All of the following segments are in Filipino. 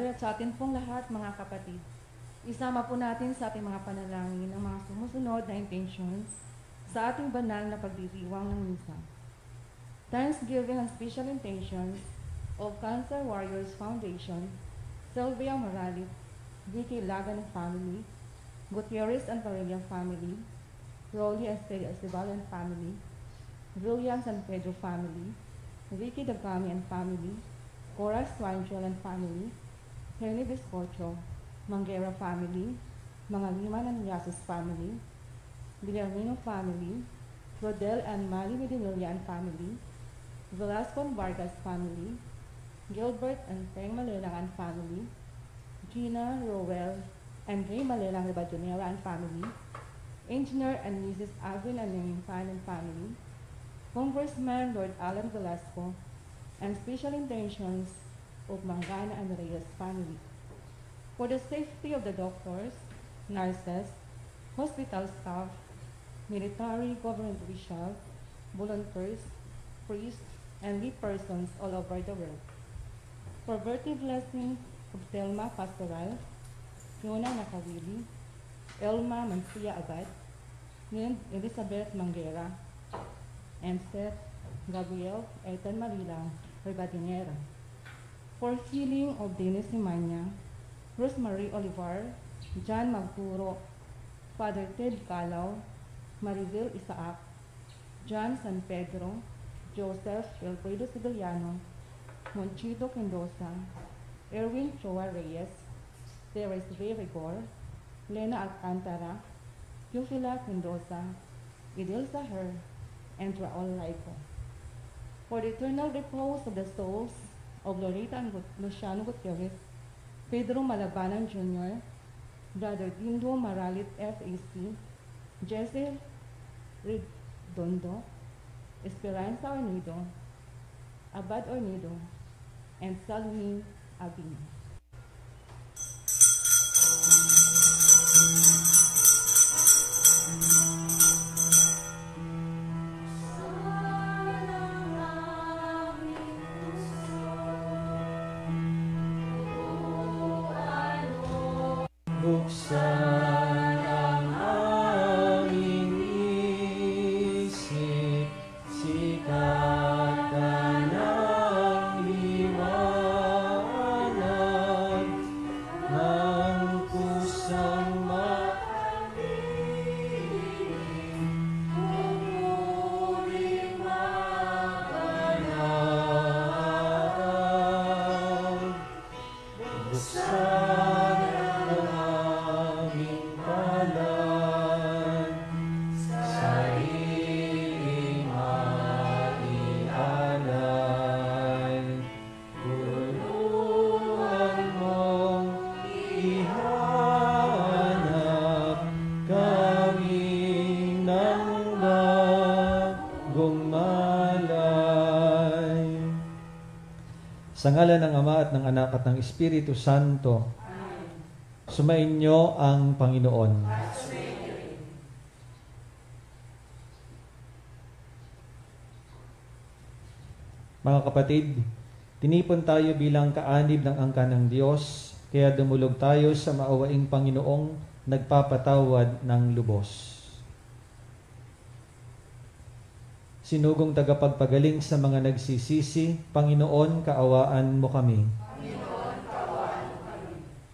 Father, at sa atin pong lahat, mga kapatid. Isama po natin sa ating mga panalangin ang mga sumusunod na intentions sa ating banal na pagdiriwang ng misa. Thanksgiving and special intentions of Cancer Warriors Foundation, Sylvia Morales, Vicky Lagan family, Gutierrez and Parilla family, Rolly Esteban and family, William San Pedro family, Vicky Dagami and family, Cora Swangel and family, Henry Biscocho, Manguera family, mga Liman and Yasus family, Villarmino family, Rodel and Mali Medinilla and family, Velasco and Vargas family, Gilbert and Peng Malelang and family, Gina, Rowell, and Ray Malelang Ribadonera and family, Engineer and Mrs. Alvin and Nemingpan and family, Congressman Lord Alan Velasco, and special intentions of Mangana and Reyes family. For the safety of the doctors, nurses, hospital staff, military, government officials, volunteers, priests, and lay persons all over the world. For birthday blessings of Thelma Pastoral, Fiona Nakawili, Elma Mancia Abad, Elizabeth Manguera, and Seth Gabriel Ethan Marilang Ribadonera. For healing of Dennis Simanya, Rosemary Olivar, John Magpuro, Father Ted Calao, Maribel Isaac, John San Pedro, Joseph Elfredo Sigiliano, Monchito Mendoza, Erwin Choa Reyes, Teres V. Rigor, Lena Alcantara, Yufila Mendoza, Idil Saher, and Raul Laico. For the eternal repose of the souls of Loretta and Luciano Gutierrez, Pedro Malabanan Jr., Brother Dindo Maralit F.A.C., Jesse Redondo, Esperanza Ornido, Abad Ornido, and Salmin Abin. Buksan ang aming isip, sikatan ng liwanag, ang pusang makalimim, pumuling mapanag. Buksan sa ngalan ng Ama at ng Anak at ng Espiritu Santo. Sumainyo ang Panginoon. Mga kapatid, tinipon tayo bilang kaanib ng angkan ng Diyos, kaya dumulog tayo sa maawaing Panginoong nagpapatawad ng lubos. Sinugong tagapagpagaling sa mga nagsisisi, Panginoon, kaawaan mo kami. Panginoon, kaawaan mo kami.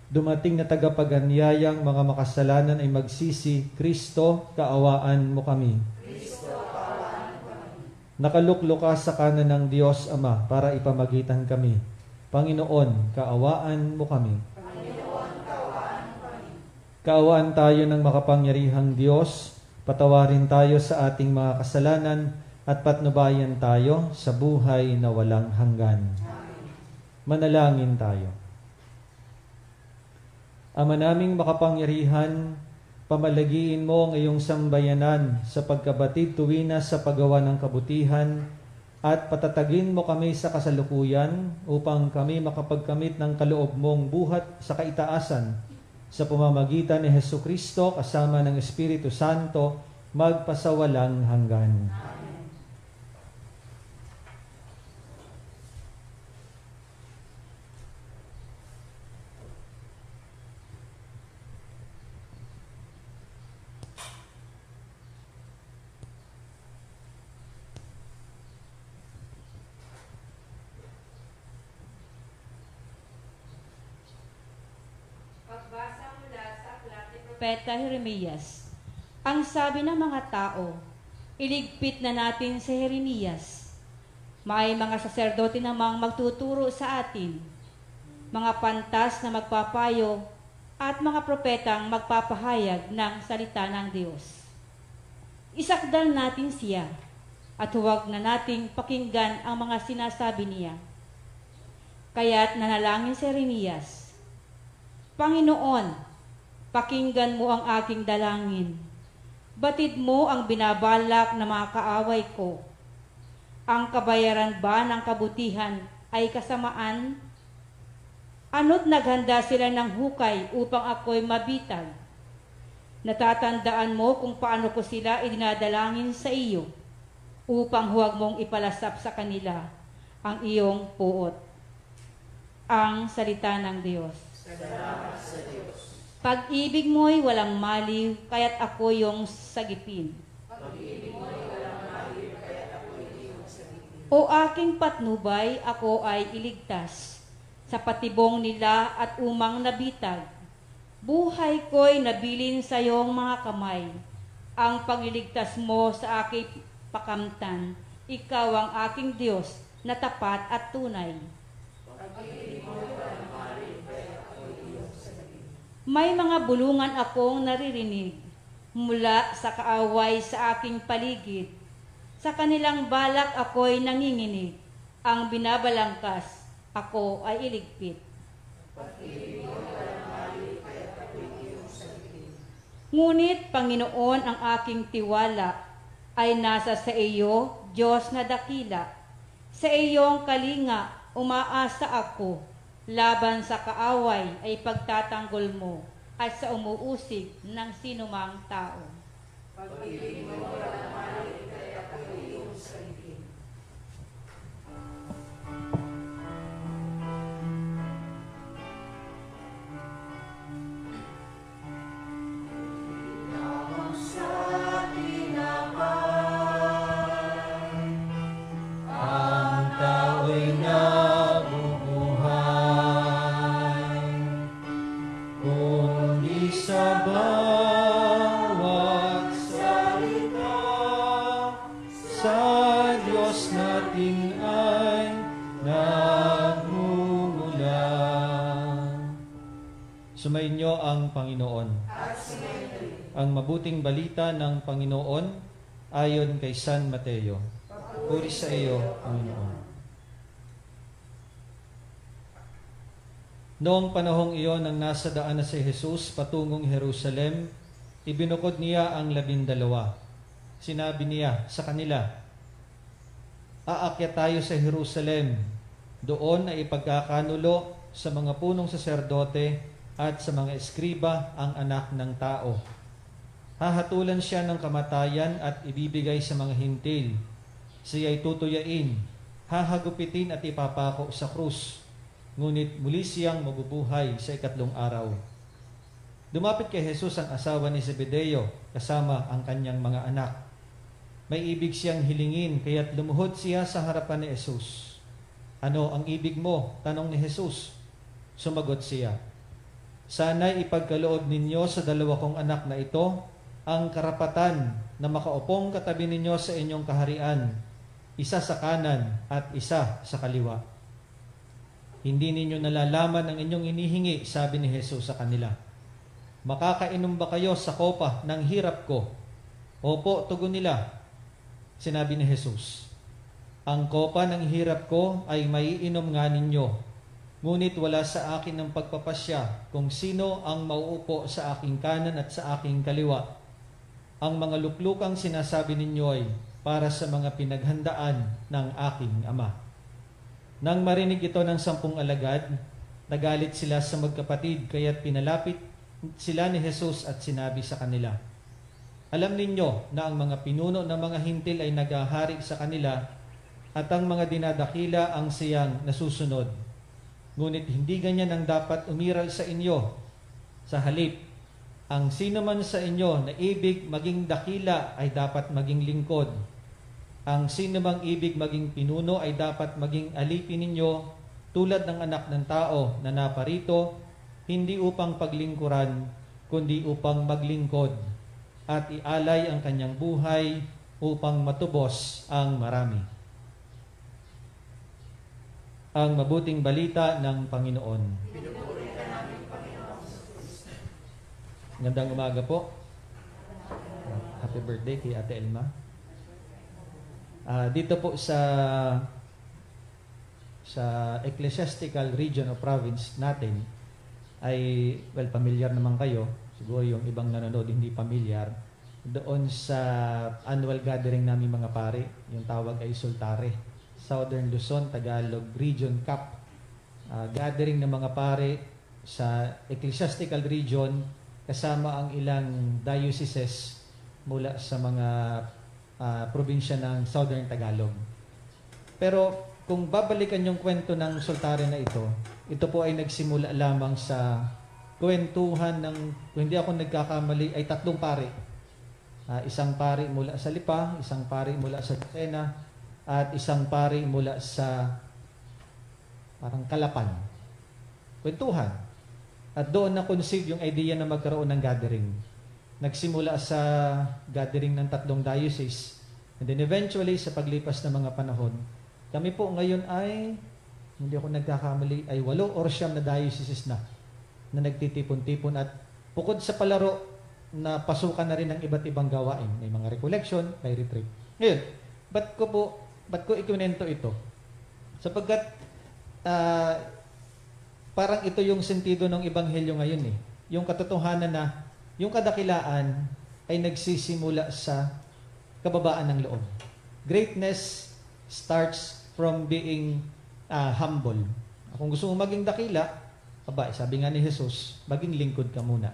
Dumating na tagapaganyayang mga makasalanan ay magsisi, Kristo, kaawaan mo kami. Kristo, kaawaan mo kami. Nakalukluka sa kanan ng Diyos Ama para ipamagitan kami. Panginoon, kaawaan mo kami. Panginoon, kaawaan mo kami. Kaawaan tayo ng makapangyarihang Diyos, patawarin tayo sa ating mga kasalanan, at patnubayan tayo sa buhay na walang hanggan. Amen. Manalangin tayo. Ama naming makapangyarihan, pamalagiin mo ang iyong sambayanan sa pagkabatid tuwina sa paggawa ng kabutihan at patatagin mo kami sa kasalukuyan upang kami makapagkamit ng kaloob mong buhat sa kaitaasan sa pamamagitan ni Hesukristo kasama ng Espiritu Santo magpasawalang hanggan. Pagbasa mula sa aklat ni Propeta Jeremias. Ang sabi ng mga tao, iligpit na natin si Jeremias. May mga saserdote namang magtuturo sa atin, mga pantas na magpapayo at mga propetang magpapahayag ng salita ng Diyos. Isakdal natin siya at huwag na nating pakinggan ang mga sinasabi niya. Kaya't nanalangin si Jeremias, Panginoon, pakinggan mo ang aking dalangin. Batid mo ang binabalak ng mga kaaway ko. Ang kabayaran ba ng kabutihan ay kasamaan? Ano't naghanda sila ng hukay upang ako'y mabitag? Natatandaan mo kung paano ko sila idinadalangin sa iyo upang huwag mong ipalasap sa kanila ang iyong puot. Ang salita ng Diyos. Salamat sa Diyos. Pag-ibig mo'y walang maliw, kaya't ako yung sagipin. Pag-ibig mo'y walang maliw, kaya't ako'y iyong sagipin. O aking patnubay, ako ay iligtas. Sa patibong nila at umang nabitag, buhay ko'y nabilin sa iyong mga kamay. Ang pagliligtas mo sa aking pakamtan, ikaw ang aking Diyos na tapat at tunay. May mga bulungan akong naririnig mula sa kaaway sa aking paligid. Sa kanilang balak ako'y nanginginig. Ang binabalangkas, ako ay iligpit. Ngunit, Panginoon, ang aking tiwala ay nasa sa iyo, Diyos na dakila. Sa iyong kalinga, umaasa ako. Laban sa kaaway ay pagtatanggol mo at sa umuusig ng sinumang tao. Pag-ibig mo walang maliw, kaya't ako'y iyong sagipin. Ikaw sa tinapay, Ang tao'y nabubuhay, kundi sa bawat salita sa Diyos nating ay nagmumula. Sumainyo ang Panginoon. Ang mabuting balita ng Panginoon ayon kay San Mateo. Puri sa iyo, Panginoon. Noong panahong iyon nang nasa daan na si Jesus patungong Jerusalem, ibinukod niya ang 12. Sinabi niya sa kanila, "Aakyat tayo sa Jerusalem. Doon ay ipagkakanulo sa mga punong saserdote at sa mga eskriba ang anak ng tao. Hahatulan siya ng kamatayan at ibibigay sa mga hintil. Siya'y tutuyain, hahagupitin at ipapako sa krus. Ngunit muli siyang mabubuhay sa 3 araw." Dumapit kay Jesus ang asawa ni Zebedeo kasama ang kanyang mga anak. May ibig siyang hilingin, kaya't lumuhod siya sa harapan ni Jesus. "Ano ang ibig mo?" tanong ni Jesus. Sumagot siya, "Sana'y ipagkaloob ninyo sa 2 kong anak na ito ang karapatan na makaupong katabi ninyo sa inyong kaharian, isa sa kanan at isa sa kaliwa." "Hindi ninyo nalalaman ang inyong inihingi," sabi ni Jesus sa kanila. "Makakainom ba kayo sa kopa ng hirap ko?" "Opo," tugon nila. Sinabi ni Jesus, "Ang kopa ng hirap ko ay maiinom nga ninyo, ngunit wala sa akin ng pagpapasya kung sino ang mauupo sa aking kanan at sa aking kaliwa. Ang mga luklukang sinasabi ninyo ay para sa mga pinaghandaan ng aking Ama." Nang marinig ito ng 10 alagad, nagalit sila sa magkapatid, kaya't pinalapit sila ni Jesus at sinabi sa kanila, "Alam ninyo na ang mga pinuno ng mga hintil ay naghahari sa kanila at ang mga dinadakila ang siyang nasusunod. Ngunit hindi ganyan ang dapat umiral sa inyo. Sa halip, ang sino man sa inyo na ibig maging dakila ay dapat maging lingkod. Ang sino mang ibig maging pinuno ay dapat maging alipin ninyo tulad ng anak ng tao na naparito, hindi upang paglingkuran, kundi upang maglingkod at ialay ang kanyang buhay upang matubos ang marami. Ang mabuting balita ng Panginoon. Gandang umaga po. Happy birthday kay Ate Elma. Dito po sa ecclesiastical region o province natin ay, well, familiar naman kayo. Siguro yung ibang nanonood hindi familiar. Doon sa annual gathering namin mga pare, yung tawag ay Sultare. Southern Luzon, Tagalog Region Cup. Gathering ng mga pare sa ecclesiastical region kasama ang ilang dioceses mula sa mga probinsya ng Southern Tagalog. Pero kung babalikan yung kwento ng Sultare na ito po ay nagsimula lamang sa kwentuhan ng, kung hindi ako nagkakamali, ay 3 pare. Isang pare mula sa Lipa, isang pare mula sa Lucena, at isang pare mula sa parang Calapan. Kwentuhan. At doon na-conceive yung idea na magkaroon ng gathering. Nagsimula sa gathering ng 3 diocese. And then eventually, sa paglipas ng mga panahon, kami po ngayon ay, hindi ako nagkakamali, ay 8 or 9 na dioceses na nagtitipon-tipon at bukod sa palaro na pasukan na rin ng iba't ibang gawain. May mga recollection, may retreat. Ngayon, ba't ko ikunento ito? Sapagkat parang ito yung sentido ng Ebanghelyo ngayon eh. Yung katotohanan na yung kadakilaan ay nagsisimula sa kababaan ng loob. Greatness starts from being humble. Kung gusto mo maging dakila, sabi nga ni Jesus, maging lingkod ka muna.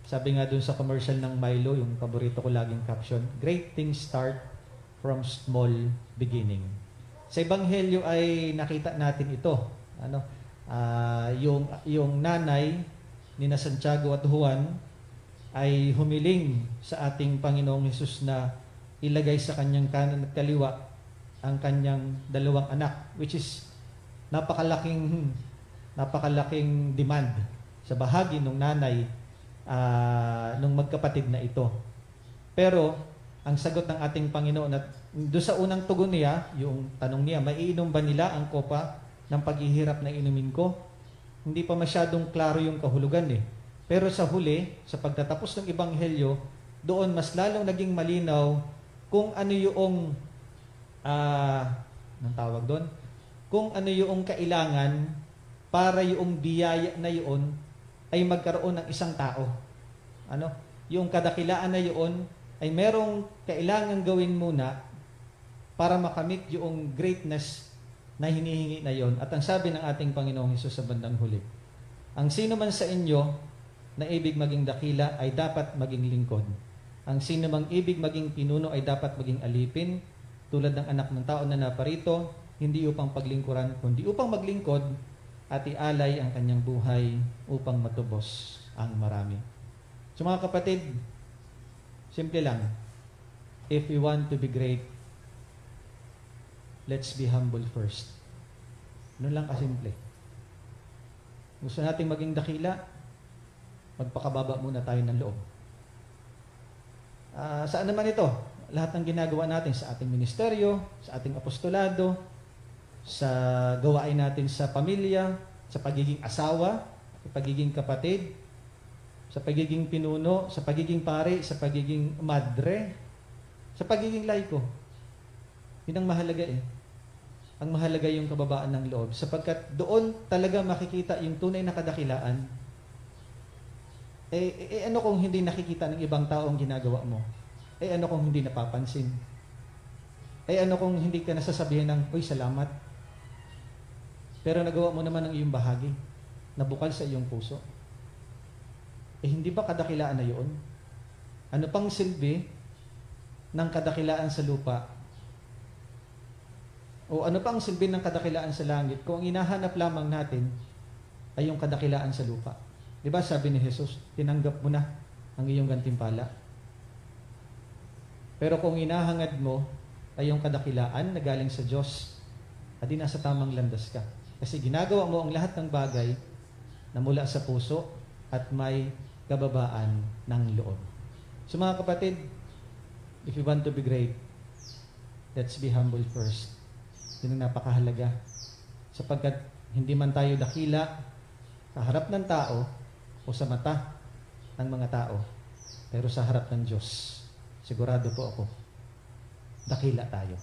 Sabi nga dun sa commercial ng Milo, yung paborito ko laging caption, great things start from small beginning. Sa Ebanghelyo ay nakita natin ito. Yung nanay ni na Santiago at Juan ay humiling sa ating Panginoong Jesus na ilagay sa kanyang kanan at kaliwa ang kanyang 2 anak, which is napakalaking demand sa bahagi ng nanay nung magkapatid na ito. Pero ang sagot ng ating Panginoon at doon sa unang tugon niya, yung tanong niya, maiinom ba nila ang kopa ng paghihirap na inumin ko? Hindi pa masyadong klaro yung kahulugan eh. Pero sa huli, sa pagtatapos ng Ebanghelyo, doon mas lalong naging malinaw kung ano yung anong tawag doon? Kung ano yung kailangan para yung biyaya na yun ay magkaroon ng isang tao. Yung kadakilaan na yun ay merong kailangan gawin muna para makamit yung greatness na hinihingi na yon. At ang sabi ng ating Panginoong Hesus sa bandang huli, ang sino man sa inyo na ibig maging dakila ay dapat maging lingkod. Ang sino mang ibig maging pinuno ay dapat maging alipin, tulad ng anak ng tao na naparito, hindi upang paglingkuran, kundi upang maglingkod at ialay ang kanyang buhay upang matubos ang marami. So mga kapatid, simple lang. If we want to be great, let's be humble first. Ano lang kasimple. Gusto nating maging dakila, magpakababa muna tayo ng loob. Saan naman ito? Lahat ng ginagawa natin sa ating ministeryo, sa ating apostolado, sa gawain natin sa pamilya, sa pagiging asawa, sa pagiging kapatid, sa pagiging pinuno, sa pagiging pare, sa pagiging madre, sa pagiging laiko. Yun ang mahalaga eh. Ang mahalaga yung kababaan ng loob. Sapagkat doon talaga makikita yung tunay na kadakilaan. Ano kung hindi nakikita ng ibang tao ang ginagawa mo? Ano kung hindi napapansin? Ano kung hindi ka nasasabihin ng, uy, salamat. Pero nagawa mo naman ang iyong bahagi. Nabukal sa iyong puso. Hindi ba kadakilaan na yun? Ano pang silbi ng kadakilaan sa lupa? O ano pang silbi ng kadakilaan sa langit kung ang hinahanap lamang natin ay yung kadakilaan sa lupa? Diba sabi ni Jesus, tinanggap mo na ang iyong gantimpala. Pero kung hinahangad mo ay yung kadakilaan na galing sa Diyos, adi nasa tamang landas ka. Kasi ginagawa mo ang lahat ng bagay na mula sa puso at may kababaan ng loob. So mga kapatid, if you want to be great, let's be humble first. Yun ang napakahalaga. Sapagkat hindi man tayo dakila sa harap ng tao o sa mata ng mga tao, pero sa harap ng Diyos, sigurado po ako, dakila tayo.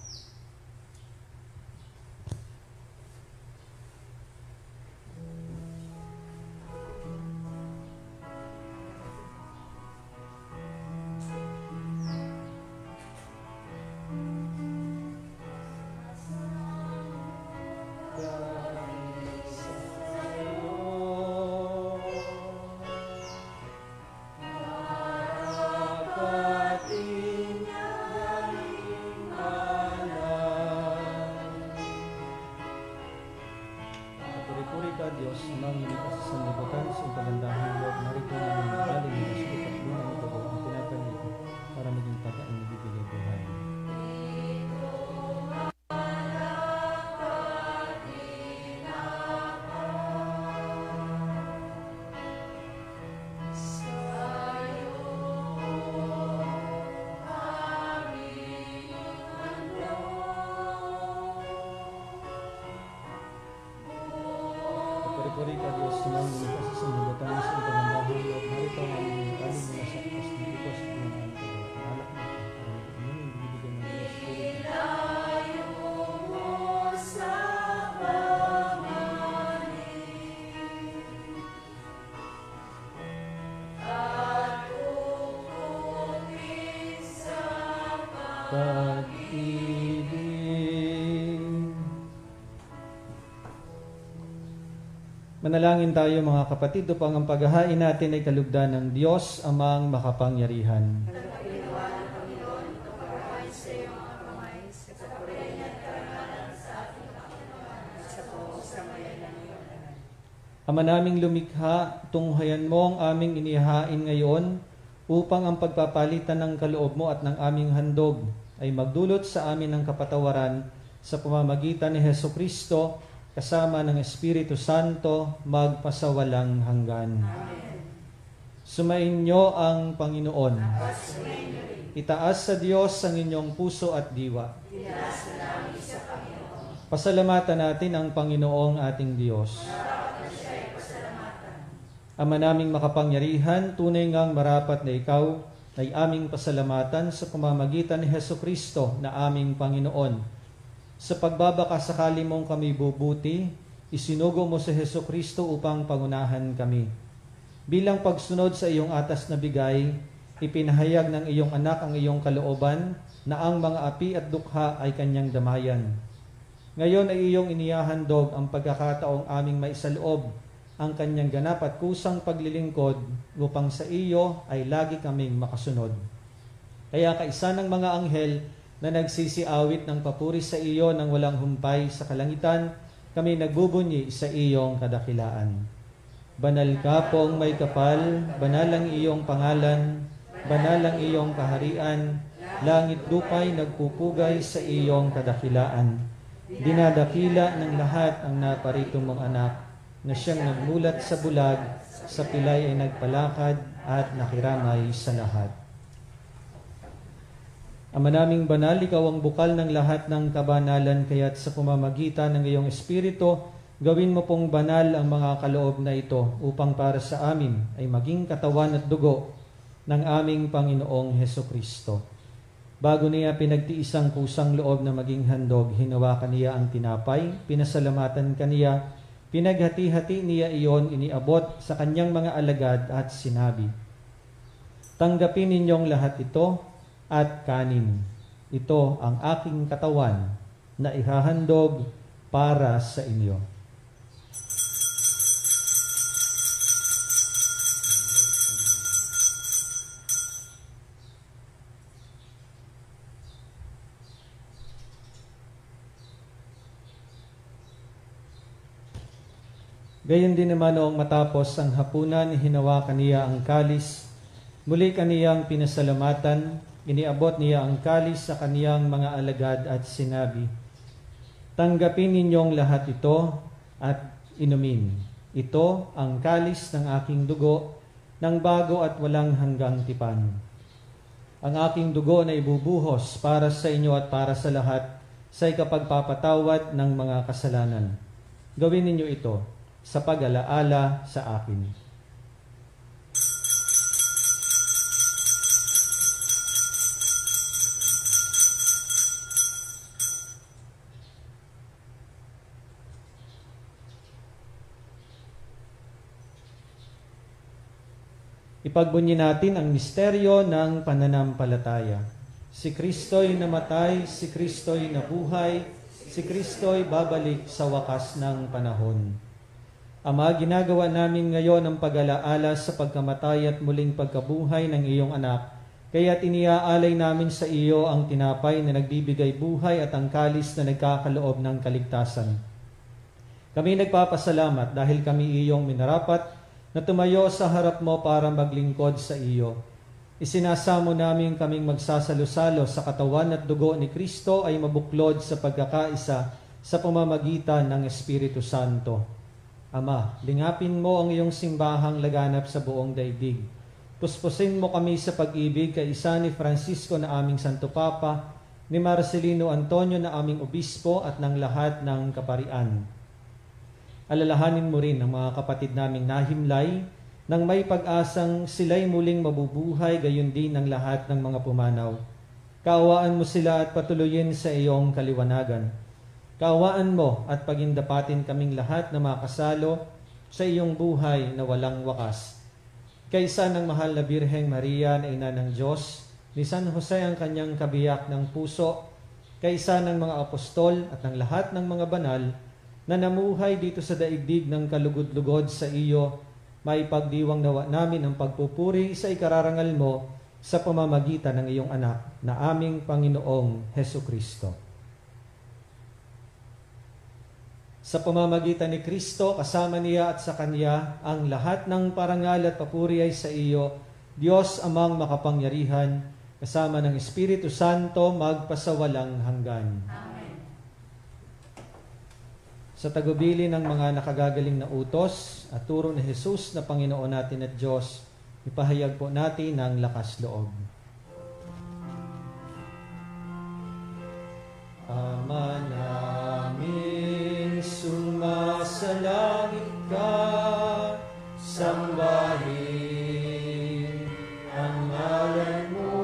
Puri-puri ka, Diyos, amang inikas sa sanlibutan sa kagandahan loob. Narito namin ang galing ng Espiritu at Luna ng Dugo ang pinapanito para maging pagkain na bibigay buhay. Puri-puri ka, Diyos, amang inikas sa sanlibutan sa kagandahan loob. Narito namin ang galing mula sa ikas ng Diyos at Luna ng Dugo. Ang alak mo para maging bibigyan ng Espiritu. Pag-ibig. Manalangin tayo mga kapatid upang ang paghahain natin ay kalugdan ng Diyos amang makapangyarihan. Ama naming lumikha, tunghayan mo ang aming inihain ngayon upang ang pagpapalitan ng kaloob mo at ng aming handog ay magdulot sa amin ng kapatawaran sa pamamagitan ni Hesukristo kasama ng Espiritu Santo magpasawalang hanggan. Amen. Sumainyo ang Panginoon. Itaas sa Diyos ang inyong puso at diwa. Pasalamatan natin ang Panginoong ating Diyos. Ama naming makapangyarihan, tunay ngang marapat na ikaw ay aming pasalamatan sa pamamagitan ni Hesukristo na aming Panginoon. Sa pagbabakasakali mong kami bubuti, isinugo mo si Hesukristo upang pangunahan kami. Bilang pagsunod sa iyong atas na bigay, ipinahayag ng iyong anak ang iyong kalooban na ang mga api at dukha ay kanyang damayan. Ngayon ay iyong inihahandog ang pagkakataong aming maisaloob ang kanyang ganap at kusang paglilingkod upang sa iyo ay lagi kaming makasunod. Kaya kaisa ng mga anghel na nagsisiawit ng papuri sa iyo nang walang humpay sa kalangitan, kami nagbubunyi sa iyong kadakilaan. Banal ka pong may kapal, banal ang iyong pangalan, banal ang iyong kaharian, langit lupa'y nagpupugay sa iyong kadakilaan. Dinadakila ng lahat ang naparito mong anak, na siyang nagmulat sa bulag, sa pilay ay nagpalakad at nakiramay sa lahat. Ama naming banal, ikaw ang bukal ng lahat ng kabanalan, kaya't sa pamamagitan ng iyong Espiritu, gawin mo pong banal ang mga kaloob na ito upang para sa amin ay maging katawan at dugo ng aming Panginoong Hesukristo. Bago niya pinagtiisang kusang loob na maging handog, hinawakan niya ang tinapay, pinasalamatan kaniya, pinaghati-hati niya iyon, iniabot sa kanyang mga alagad at sinabi, "Tanggapin ninyong lahat ito at kanin. Ito ang aking katawan na ihahandog para sa inyo." Gayon din naman noong matapos ang hapunan, hinawakan niya ang kalis. Muli kaniyang pinasalamatan, iniabot niya ang kalis sa kaniyang mga alagad at sinabi, "Tanggapin ninyong lahat ito at inumin. Ito ang kalis ng aking dugo, ng bago at walang hanggang tipan. Ang aking dugo na ibubuhos para sa inyo at para sa lahat sa ikapagpapatawad ng mga kasalanan. Gawin ninyo ito sa pag-alaala sa akin. Ipagbunyi natin ang misteryo ng pananampalataya. Si Kristo'y namatay, si Kristo'y nabuhay, si Kristo'y babalik sa wakas ng panahon. Ama, ginagawa namin ngayon ang pag-alaala sa pagkamatay at muling pagkabuhay ng iyong anak, kaya iniaalay namin sa iyo ang tinapay na nagbibigay buhay at ang kalis na nagkakaloob ng kaligtasan. Kami nagpapasalamat dahil kami iyong minarapat na tumayo sa harap mo para maglingkod sa iyo. Isinasamo namin kaming magsasalo-salo sa katawan at dugo ni Kristo ay mabuklod sa pagkakaisa sa pamamagitan ng Espiritu Santo. Ama, lingapin mo ang iyong simbahang laganap sa buong daigdig. Puspusin mo kami sa pag-ibig kay isa ni Francisco na aming Santo Papa, ni Marcelino Antonio na aming Obispo at ng lahat ng kaparian. Alalahanin mo rin ang mga kapatid naming nahimlay nang may pag-asang sila'y muling mabubuhay, gayon din ang lahat ng mga pumanaw. Kaawaan mo sila at patuloyin sa iyong kaliwanagan. Kaawaan mo at pagindapatin kaming lahat na makasalo sa iyong buhay na walang wakas. Kaysa ng mahal na Birheng Maria na ina ng Diyos, ni San Jose ang kanyang kabiyak ng puso, kaysa ng mga apostol at ng lahat ng mga banal, na namuhay dito sa daigdig ng kalugod-lugod sa iyo, maipagdiwang nawa namin ang pagpupuri sa ikararangal mo sa pamamagitan ng iyong anak na aming Panginoong Hesu Kristo. Sa pamamagitan ni Kristo, kasama niya at sa Kanya, ang lahat ng parangal at papuri ay sa iyo, Diyos amang makapangyarihan, kasama ng Espiritu Santo, magpasawalang hanggan. Amen. Sa tagubili ng mga nakagagaling na utos at turo ni Jesus na Panginoon natin at Diyos, ipahayag po natin ng lakas loob. Ama namin, sumasalangit ka, sambahin ang ngalan mo,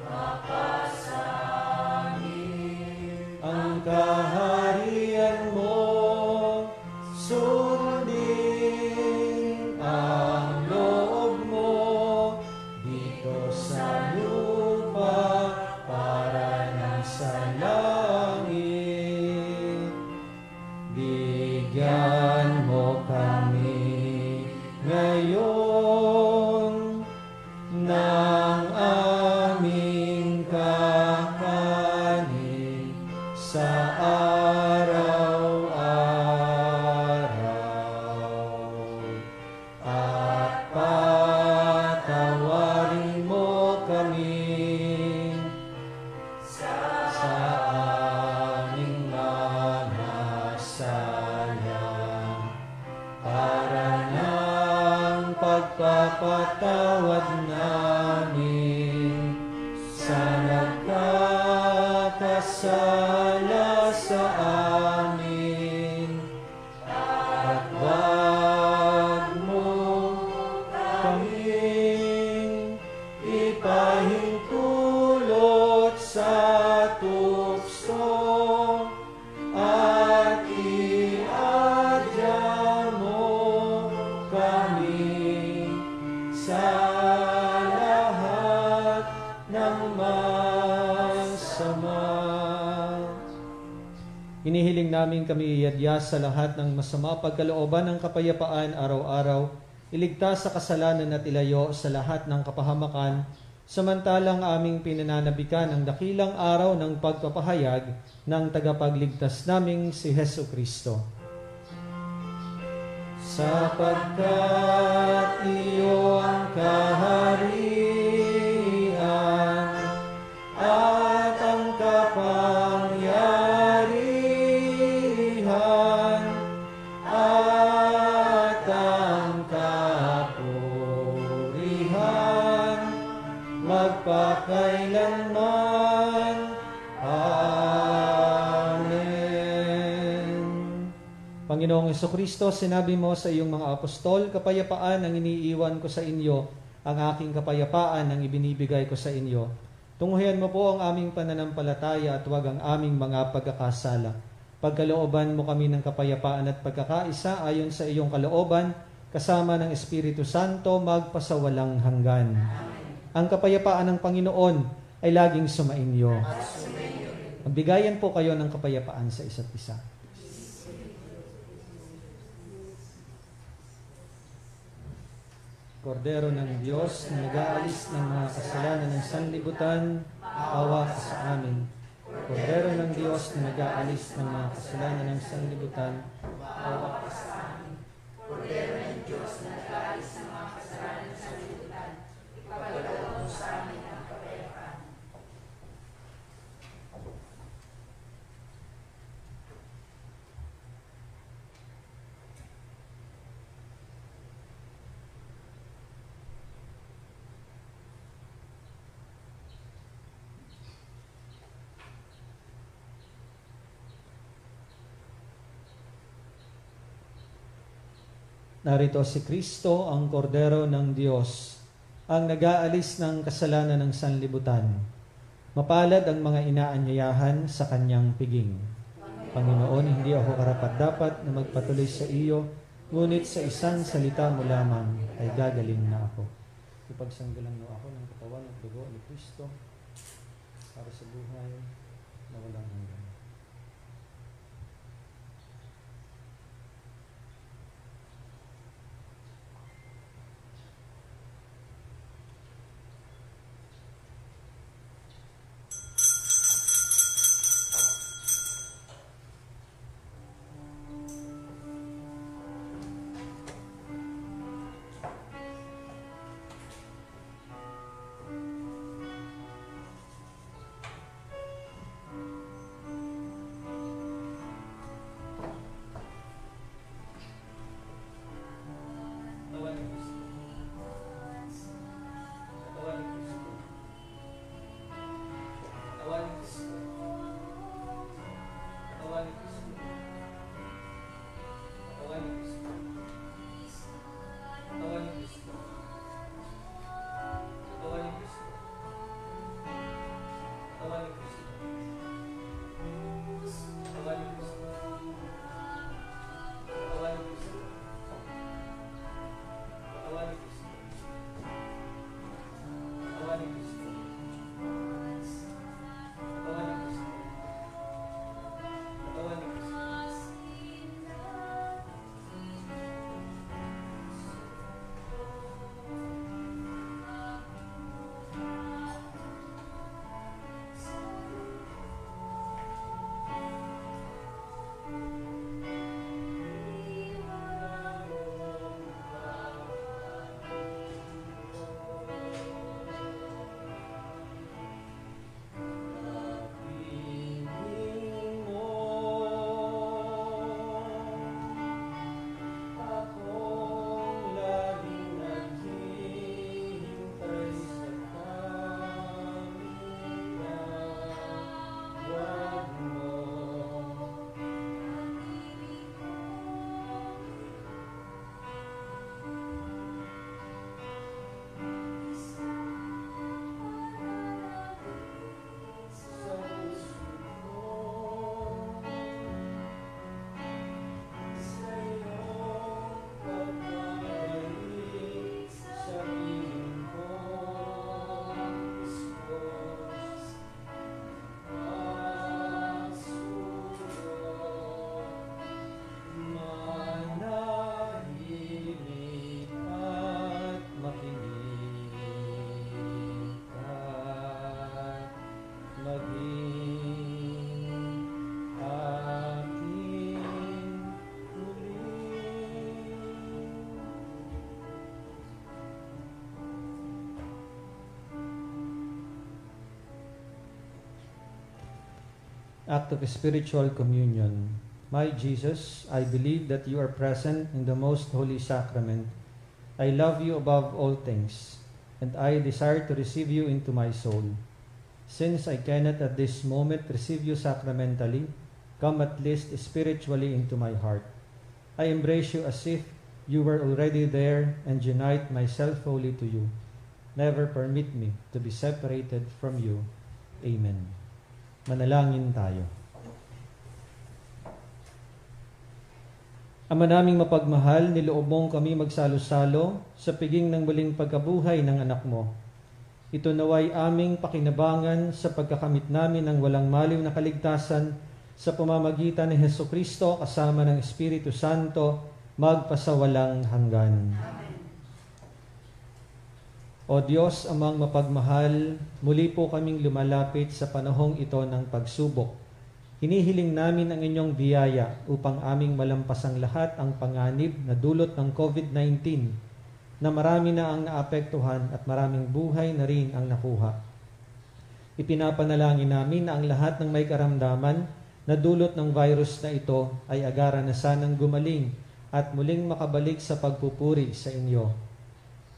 mapasanin ang kaharian mo, sundin ang loob mo dito sa lupa para nang sa langit. Bigyan mo kami ngayon ng aming kakanin sa araw-araw, at patawarin mo kami sa aming mga sala, para ng pagpapatawad namin sa nagkakasala sa amin, at wag mo kaming ipahintulot sa tukso, at iadya mo kami sa lahat ng masama. Hinihiling namin kami iadya sa lahat ng masama, pagkalooban ng kapayapaan araw-araw, iligtas sa kasalanan at ilayo sa lahat ng kapahamakan, samantalang aming pinananabikan ang dakilang araw ng pagpapahayag ng tagapagligtas naming si Hesu Kristo. Sapagkat iyo ang kaharian at ang kapangyarihan at kapurihan, magpakailanman. Amen. Panginoong Jesucristo, sinabi mo sa iyong mga apostol, kapayapaan ang iniiwan ko sa inyo, ang aking kapayapaan ang ibinibigay ko sa inyo. Tunghayan mo po ang aming pananampalataya at huwag ang aming mga pagkakasala. Pagkalooban mo kami ng kapayapaan at pagkakaisa ayon sa iyong kalooban, kasama ng Espiritu Santo, magpasawalang hanggan. Ang kapayapaan ng Panginoon ay laging sumainyo. Magbigayan po kayo ng kapayapaan sa isa't isa. Kordero ng Diyos na nag-aalis ng mga kasalanan ng sanlibutan, awa ka sa amin. Kordero ng Diyos na nag-aalis ng mga kasalanan ng sanlibutan, awa ka sa amin. Kordero ng Diyos na nag-aalis ng mga kasalanan ng sanlibutan, ipagkaloob mo sa amin ang kapayapaan. Narito si Kristo, ang Kordero ng Diyos, ang nag-aalis ng kasalanan ng sanlibutan. Mapalad ang mga inaanyayahan sa kanyang piging. Panginoon, hindi ako karapat-dapat na magpatuloy sa iyo, ngunit sa isang salita mo lamang ay gagaling na ako. Ipagsanggalang mo ako ng katawan at dugo ni Kristo para sa buhay na walang hanggan. Act of spiritual communion. My Jesus, I believe that you are present in the most holy sacrament I love you above all things, and I desire to receive you into my soul. Since I cannot at this moment receive you sacramentally, come at least spiritually into my heart. I embrace you as if you were already there and unite myself wholly to you. Never permit me to be separated from you. Amen. Manalangin tayo. Ama naming mapagmahal, niloob mong kami magsalo-salo sa piging ng muling pagkabuhay ng anak mo. Ito naway aming pakinabangan sa pagkakamit namin ng walang maliw na kaligtasan sa pamamagitan ni Hesukristo kasama ng Espiritu Santo magpasawalang hanggan. Amen. O Diyos, amang mapagmahal, muli po kaming lumalapit sa panahong ito ng pagsubok. Hinihiling namin ang inyong biyaya upang aming malampasang lahat ang panganib na dulot ng COVID-19 na marami na ang naapektuhan at maraming buhay na rin ang nakuha. Ipinapanalangin namin na ang lahat ng may karamdaman na dulot ng virus na ito ay agaran na sanang gumaling at muling makabalik sa pagpupuri sa inyo.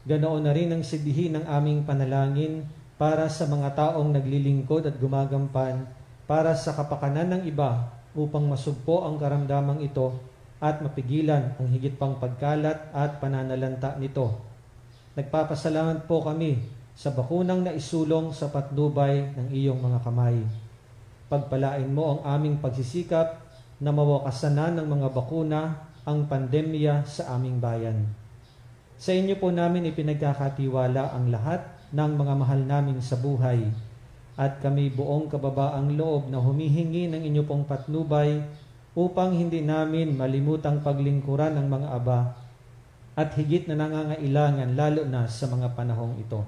Ganoon na rin ang sidihin ng aming panalangin para sa mga taong naglilingkod at gumagampan para sa kapakanan ng iba upang masugpo ang karamdamang ito at mapigilan ang higit pang pagkalat at pananalanta nito. Nagpapasalamat po kami sa bakunang naisulong sa patnubay ng iyong mga kamay. Pagpalain mo ang aming pagsisikap na mawakasanan ng mga bakuna ang pandemya sa aming bayan. Sa inyo po namin ipinagkakatiwala ang lahat ng mga mahal namin sa buhay, at kami buong kababaang loob na humihingi ng inyo pong patnubay upang hindi namin malimutang paglingkuran ng mga aba at higit na nangangailangan lalo na sa mga panahong ito.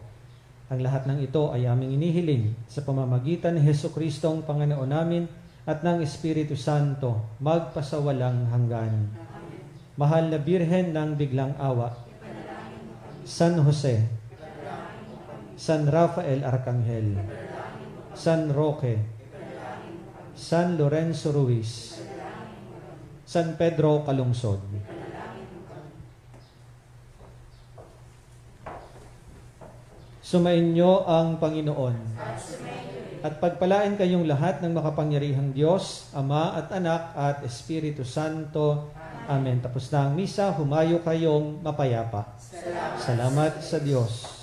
Ang lahat ng ito ay aming inihiling sa pamamagitan ni Hesukristo ang Panginoon namin at ng Espiritu Santo magpasawalang hanggan. Amen. Mahal na Birhen ng Biglang Awa, San Jose, San Rafael Arcangel, San Roque, San Lorenzo Ruiz, San Pedro Calungsod. Sumainyo ang Panginoon at pagpalain kayong lahat ng makapangyarihang Diyos, Ama at Anak at Espiritu Santo. Amen. Tapos na ang misa, humayo kayong mapayapa. Salamat sa Diyos.